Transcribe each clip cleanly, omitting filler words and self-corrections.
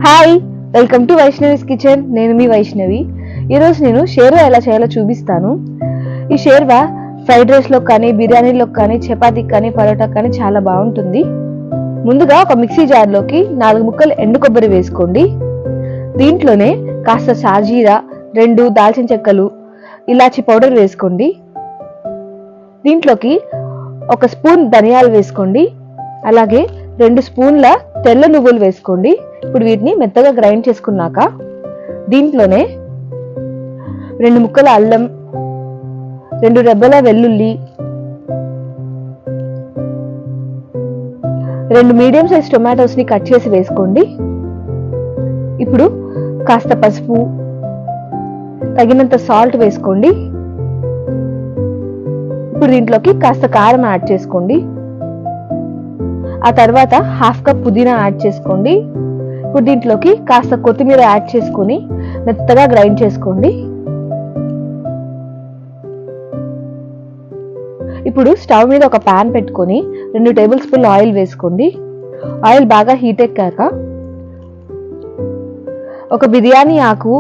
Hi, welcome to Vaishnavi's kitchen. నేను మీ వైష్ణవి. ఈరోజు నేను షేర్వా ఎలా చేయాలో చూపిస్తాను. ఈ షేర్వా ఫ్రైడ్ రైస్లో కానీ, బిర్యానీలో కానీ, చపాతీకి కానీ, పరోటా కానీ చాలా బాగుంటుంది. ముందుగా ఒక మిక్సీ జార్లోకి 4 ముక్కలు ఎండు కొబ్బరి వేసుకోండి. దీంట్లోనే కాస్త సాజీరా, 2 దాల్చిన చెక్కలు, ఇలాచి పౌడర్ వేసుకోండి. దీంట్లోకి 1 స్పూన్ ధనియాలు వేసుకోండి. అలాగే 2 స్పూన్ల తెల్ల నువ్వులు వేసుకోండి. ఇప్పుడు వీటిని మెత్తగా గ్రైండ్ చేసుకున్నాక దీంట్లోనే 2 ముక్కల అల్లం, 2 రెబ్బల వెల్లుల్లి, 2 మీడియం సైజ్ టొమాటోస్ ని కట్ చేసి వేసుకోండి. ఇప్పుడు కాస్త పసుపు, తగినంత సాల్ట్ వేసుకోండి. ఇప్పుడు దీంట్లోకి కాస్త కారం యాడ్ చేసుకోండి. ఆ తర్వాత 1/2 కప్ పుదీనా యాడ్ చేసుకోండి. ఇప్పుడు దీంట్లోకి కాస్త కొత్తిమీర యాడ్ చేసుకొని మెత్తగా గ్రైండ్ చేసుకోండి. ఇప్పుడు స్టవ్ మీద ఒక పాన్ పెట్టుకొని 2 టేబుల్ స్పూన్ల ఆయిల్ వేసుకోండి. ఆయిల్ బాగా హీట్ ఎక్కాక ఒక బిర్యానీ ఆకు,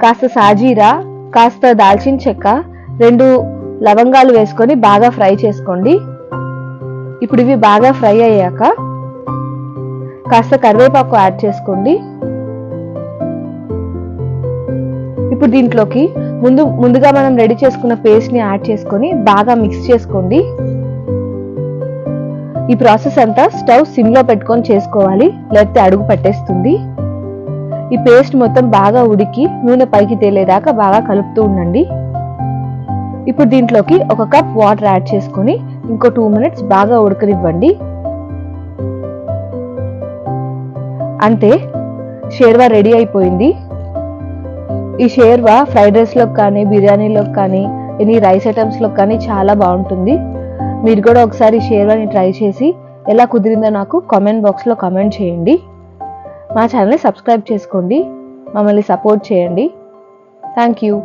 కాస్త సాజీరా, కాస్త దాల్చిన చెక్క, 2 లవంగాలు వేసుకొని బాగా ఫ్రై చేసుకోండి. ఇప్పుడు ఇవి బాగా ఫ్రై అయ్యాక కాస్త కరివేపాకు యాడ్ చేసుకోండి. ఇప్పుడు దీంట్లోకి ముందుగా మనం రెడీ చేసుకున్న పేస్ట్ ని యాడ్ చేసుకొని బాగా మిక్స్ చేసుకోండి. ఈ ప్రాసెస్ అంతా స్టవ్ సిమ్ లో పెట్టుకొని చేసుకోవాలి, లేకపోతే అడుగు పట్టేస్తుంది. ఈ పేస్ట్ మొత్తం బాగా ఉడికి నూనె పైకి తేలేదాకా బాగా కలుపుతూ ఉండండి. ఇప్పుడు దీంట్లోకి 1 కప్ వాటర్ యాడ్ చేసుకొని ఇంకో 2 మినిట్స్ బాగా ఉడకనివ్వండి. అంతే, షేర్వా రెడీ అయిపోయింది. ఈ షేర్వా ఫ్రైడ్ రైస్లోకి కానీ, బిర్యానీలోకి కానీ, ఎనీ రైస్ ఐటమ్స్లో కానీ చాలా బాగుంటుంది. మీరు కూడా ఒకసారి షేర్వాని ట్రై చేసి ఎలా కుదిరిందో నాకు కామెంట్ బాక్స్లో కామెంట్ చేయండి. మా ఛానల్ని సబ్స్క్రైబ్ చేసుకోండి, మమ్మల్ని సపోర్ట్ చేయండి. Thank you.